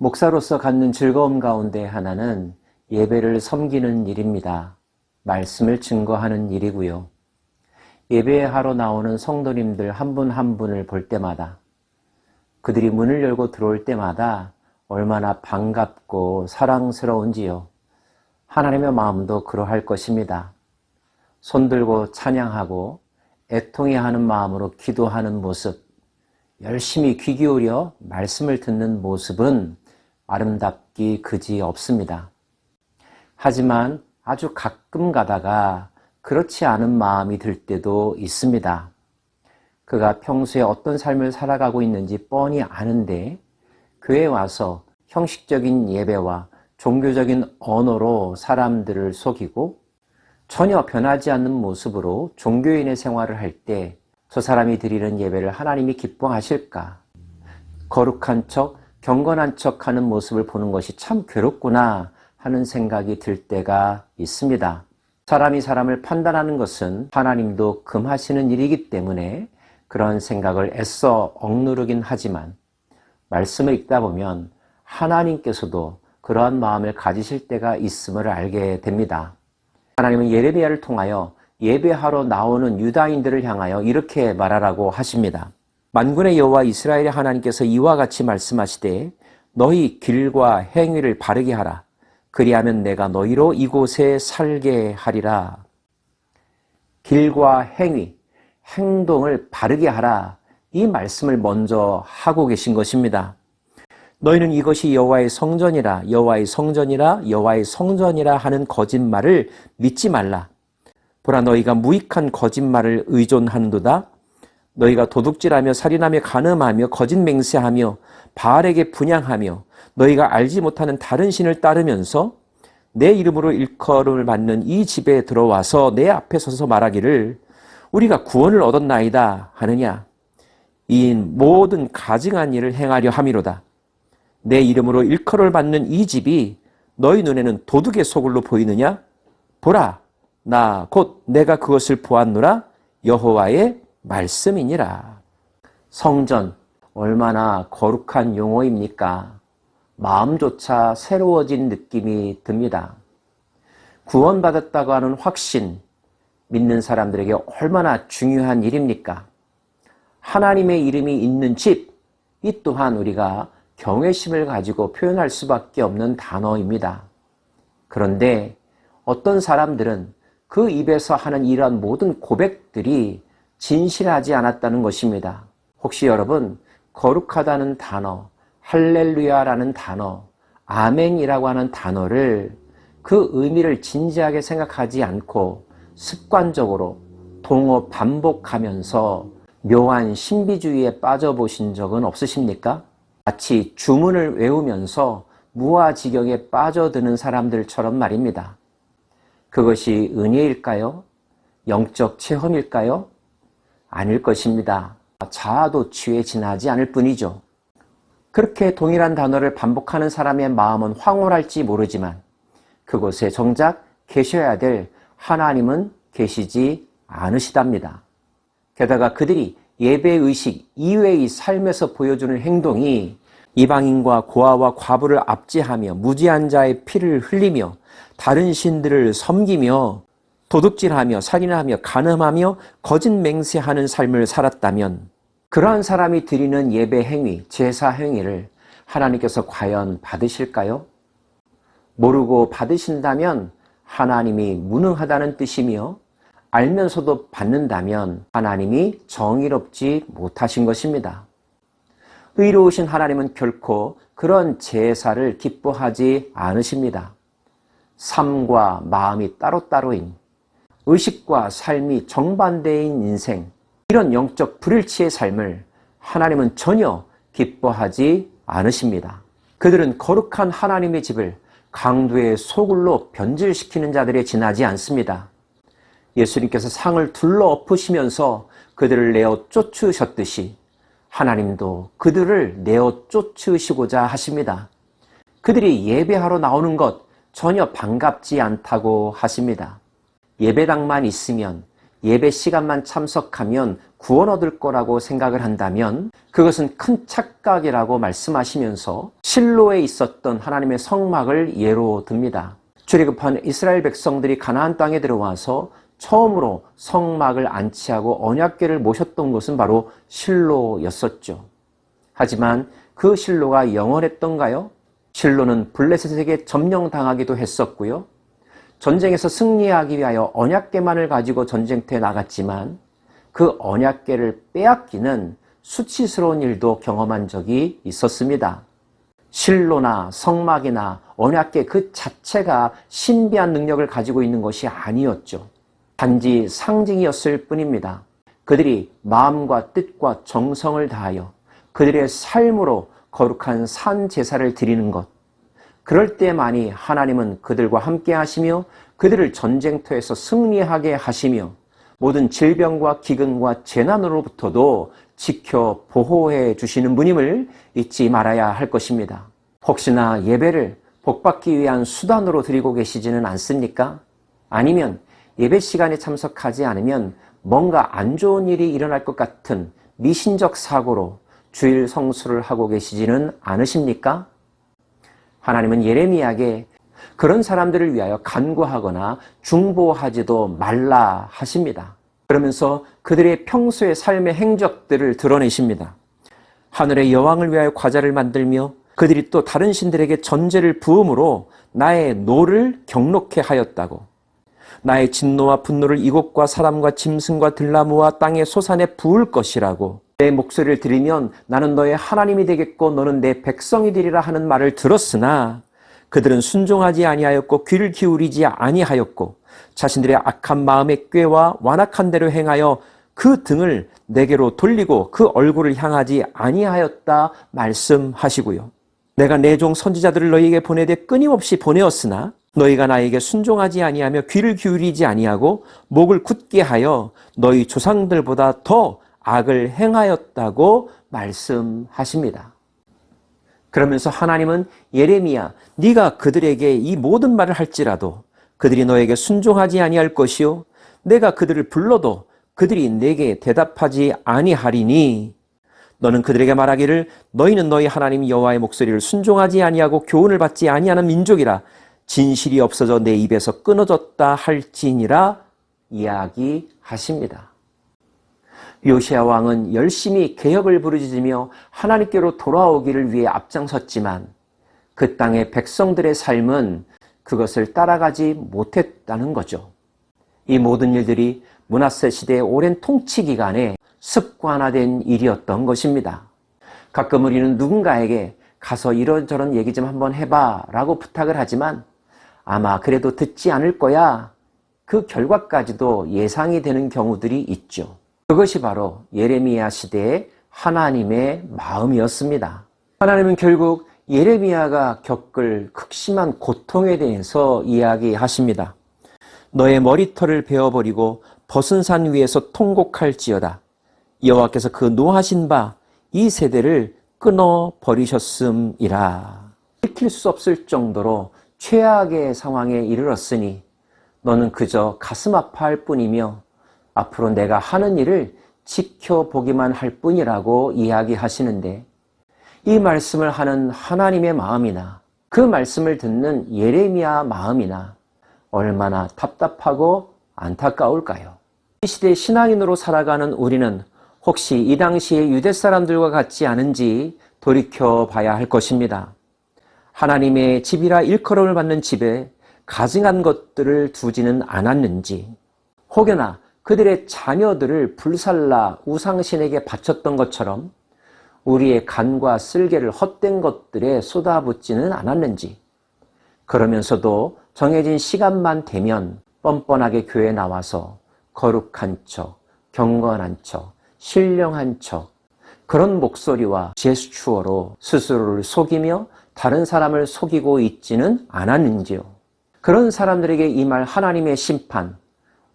목사로서 갖는 즐거움 가운데 하나는 예배를 섬기는 일입니다. 말씀을 증거하는 일이고요. 예배하러 나오는 성도님들 한 분 한 분을 볼 때마다, 그들이 문을 열고 들어올 때마다 얼마나 반갑고 사랑스러운지요. 하나님의 마음도 그러할 것입니다. 손들고 찬양하고 애통해 하는 마음으로 기도하는 모습, 열심히 귀 기울여 말씀을 듣는 모습은 아름답기 그지 없습니다. 하지만 아주 가끔 가다가 그렇지 않은 마음이 들 때도 있습니다. 그가 평소에 어떤 삶을 살아가고 있는지 뻔히 아는데 교회에 와서 형식적인 예배와 종교적인 언어로 사람들을 속이고 전혀 변하지 않는 모습으로 종교인의 생활을 할 때 저 사람이 드리는 예배를 하나님이 기뻐하실까? 거룩한 척, 경건한 척 하는 모습을 보는 것이 참 괴롭구나 하는 생각이 들 때가 있습니다. 사람이 사람을 판단하는 것은 하나님도 금하시는 일이기 때문에 그런 생각을 애써 억누르긴 하지만 말씀을 읽다 보면 하나님께서도 그러한 마음을 가지실 때가 있음을 알게 됩니다. 하나님은 예레미야를 통하여 예배하러 나오는 유다인들을 향하여 이렇게 말하라고 하십니다. 만군의 여호와 이스라엘의 하나님께서 이와 같이 말씀하시되 너희 길과 행위를 바르게 하라. 그리하면 내가 너희로 이곳에 살게 하리라. 길과 행위, 행동을 바르게 하라. 이 말씀을 먼저 하고 계신 것입니다. 너희는 이것이 여호와의 성전이라, 여호와의 성전이라, 여호와의 성전이라 하는 거짓말을 믿지 말라. 보라, 너희가 무익한 거짓말을 의존하는도다. 너희가 도둑질하며 살인하며 간음하며 거짓 맹세하며 바알에게 분향하며 너희가 알지 못하는 다른 신을 따르면서 내 이름으로 일컬음을 받는 이 집에 들어와서 내 앞에 서서 말하기를 우리가 구원을 얻었나이다 하느냐. 이 모든 가증한 일을 행하려 함이로다. 내 이름으로 일컬음을 받는 이 집이 너희 눈에는 도둑의 소굴로 보이느냐? 보라, 나 곧 내가 그것을 보았노라. 여호와의 말씀이니라. 성전, 얼마나 거룩한 용어입니까? 마음조차 새로워진 느낌이 듭니다. 구원받았다고 하는 확신, 믿는 사람들에게 얼마나 중요한 일입니까? 하나님의 이름이 있는 집, 이 또한 우리가 경외심을 가지고 표현할 수밖에 없는 단어입니다. 그런데 어떤 사람들은 그 입에서 하는 이러한 모든 고백들이 진실하지 않았다는 것입니다. 혹시 여러분, 거룩하다는 단어, 할렐루야라는 단어, 아멘이라고 하는 단어를 그 의미를 진지하게 생각하지 않고 습관적으로 동어 반복하면서 묘한 신비주의에 빠져보신 적은 없으십니까? 마치 주문을 외우면서 무아지경에 빠져드는 사람들처럼 말입니다. 그것이 은혜일까요? 영적 체험일까요? 아닐 것입니다. 자아도취에 지나지 않을 뿐이죠. 그렇게 동일한 단어를 반복하는 사람의 마음은 황홀할지 모르지만 그곳에 정작 계셔야 될 하나님은 계시지 않으시답니다. 게다가 그들이 예배의식 이외의 삶에서 보여주는 행동이 이방인과 고아와 과부를 압제하며 무지한 자의 피를 흘리며 다른 신들을 섬기며 도둑질하며 살인하며 간음하며 거짓 맹세하는 삶을 살았다면 그러한 사람이 드리는 예배 행위, 제사 행위를 하나님께서 과연 받으실까요? 모르고 받으신다면 하나님이 무능하다는 뜻이며 알면서도 받는다면 하나님이 정의롭지 못하신 것입니다. 의로우신 하나님은 결코 그런 제사를 기뻐하지 않으십니다. 삶과 마음이 따로따로인, 의식과 삶이 정반대인 인생, 이런 영적 불일치의 삶을 하나님은 전혀 기뻐하지 않으십니다. 그들은 거룩한 하나님의 집을 강도의 소굴로 변질시키는 자들에 지나지 않습니다. 예수님께서 상을 둘러 엎으시면서 그들을 내어 쫓으셨듯이 하나님도 그들을 내어 쫓으시고자 하십니다. 그들이 예배하러 나오는 것 전혀 반갑지 않다고 하십니다. 예배당만 있으면, 예배 시간만 참석하면 구원 얻을 거라고 생각을 한다면 그것은 큰 착각이라고 말씀하시면서 실로에 있었던 하나님의 성막을 예로 듭니다. 출애굽한 이스라엘 백성들이 가나안 땅에 들어와서 처음으로 성막을 안치하고 언약궤를 모셨던 곳은 바로 실로였었죠. 하지만 그 실로가 영원했던가요? 실로는 블레셋에게 점령당하기도 했었고요. 전쟁에서 승리하기 위하여 언약궤만을 가지고 전쟁터에 나갔지만 그 언약궤를 빼앗기는 수치스러운 일도 경험한 적이 있었습니다. 실로나 성막이나 언약궤 그 자체가 신비한 능력을 가지고 있는 것이 아니었죠. 단지 상징이었을 뿐입니다. 그들이 마음과 뜻과 정성을 다하여 그들의 삶으로 거룩한 산 제사를 드리는 것, 그럴 때만이 하나님은 그들과 함께 하시며 그들을 전쟁터에서 승리하게 하시며 모든 질병과 기근과 재난으로부터도 지켜 보호해 주시는 분임을 잊지 말아야 할 것입니다. 혹시나 예배를 복받기 위한 수단으로 드리고 계시지는 않습니까? 아니면 예배 시간에 참석하지 않으면 뭔가 안 좋은 일이 일어날 것 같은 미신적 사고로 주일 성수를 하고 계시지는 않으십니까? 하나님은 예레미야에게 그런 사람들을 위하여 간구하거나 중보하지도 말라 하십니다. 그러면서 그들의 평소의 삶의 행적들을 드러내십니다. 하늘의 여왕을 위하여 과자를 만들며 그들이 또 다른 신들에게 전제를 부음으로 나의 노를 경록케 하였다고, 나의 진노와 분노를 이곳과 사람과 짐승과 들나무와 땅의 소산에 부을 것이라고, 내 목소리를 들으면 나는 너의 하나님이 되겠고 너는 내 백성이 되리라 하는 말을 들었으나 그들은 순종하지 아니하였고 귀를 기울이지 아니하였고 자신들의 악한 마음의 꾀와 완악한 대로 행하여 그 등을 내게로 돌리고 그 얼굴을 향하지 아니하였다 말씀하시고요. 내가 내 종 선지자들을 너희에게 보내되 끊임없이 보내었으나 너희가 나에게 순종하지 아니하며 귀를 기울이지 아니하고 목을 굳게 하여 너희 조상들보다 더 악을 행하였다고 말씀하십니다. 그러면서 하나님은 예레미야, 네가 그들에게 이 모든 말을 할지라도 그들이 너에게 순종하지 아니할 것이요 내가 그들을 불러도 그들이 내게 대답하지 아니하리니 너는 그들에게 말하기를 너희는 너희 하나님 여호와의 목소리를 순종하지 아니하고 교훈을 받지 아니하는 민족이라 진실이 없어져 내 입에서 끊어졌다 할지니라 이야기하십니다. 요시야 왕은 열심히 개혁을 부르짖으며 하나님께로 돌아오기를 위해 앞장섰지만 그 땅의 백성들의 삶은 그것을 따라가지 못했다는 거죠. 이 모든 일들이 므낫세 시대의 오랜 통치 기간에 습관화된 일이었던 것입니다. 가끔 우리는 누군가에게 가서 이런저런 얘기 좀 한번 해봐 라고 부탁을 하지만 아마 그래도 듣지 않을 거야, 그 결과까지도 예상이 되는 경우들이 있죠. 그것이 바로 예레미야 시대의 하나님의 마음이었습니다. 하나님은 결국 예레미야가 겪을 극심한 고통에 대해서 이야기하십니다. 너의 머리털을 베어버리고 벗은 산 위에서 통곡할지어다. 여호와께서 그 노하신 바 이 세대를 끊어버리셨음이라. 지킬 수 없을 정도로 최악의 상황에 이르렀으니 너는 그저 가슴 아파할 뿐이며 앞으로 내가 하는 일을 지켜보기만 할 뿐이라고 이야기하시는데, 이 말씀을 하는 하나님의 마음이나 그 말씀을 듣는 예레미야 마음이나 얼마나 답답하고 안타까울까요? 이 시대의 신앙인으로 살아가는 우리는 혹시 이 당시의 유대 사람들과 같지 않은지 돌이켜봐야 할 것입니다. 하나님의 집이라 일컬음을 받는 집에 가증한 것들을 두지는 않았는지, 혹여나 그들의 자녀들을 불살라 우상신에게 바쳤던 것처럼 우리의 간과 쓸개를 헛된 것들에 쏟아붓지는 않았는지, 그러면서도 정해진 시간만 되면 뻔뻔하게 교회에 나와서 거룩한 척, 경건한 척, 신령한 척, 그런 목소리와 제스처로 스스로를 속이며 다른 사람을 속이고 있지는 않았는지요. 그런 사람들에게 임할 하나님의 심판,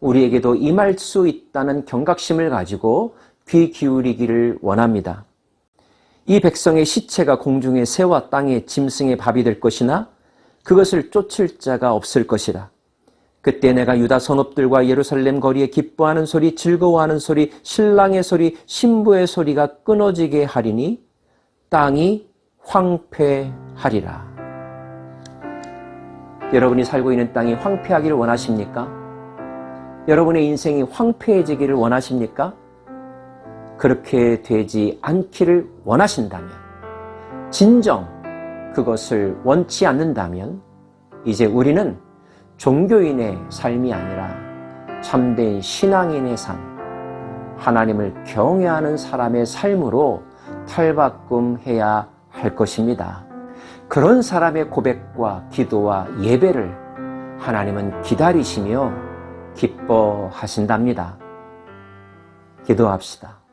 우리에게도 임할 수 있다는 경각심을 가지고 귀 기울이기를 원합니다. 이 백성의 시체가 공중의 새와 땅의 짐승의 밥이 될 것이나 그것을 쫓을 자가 없을 것이라. 그때 내가 유다 선업들과 예루살렘 거리에 기뻐하는 소리, 즐거워하는 소리, 신랑의 소리, 신부의 소리가 끊어지게 하리니 땅이 황폐하리라. 여러분이 살고 있는 땅이 황폐하기를 원하십니까? 여러분의 인생이 황폐해지기를 원하십니까? 그렇게 되지 않기를 원하신다면, 진정 그것을 원치 않는다면 이제 우리는 종교인의 삶이 아니라 참된 신앙인의 삶, 하나님을 경외하는 사람의 삶으로 탈바꿈해야 할 것입니다. 그런 사람의 고백과 기도와 예배를 하나님은 기다리시며 기뻐하신답니다. 기도합시다.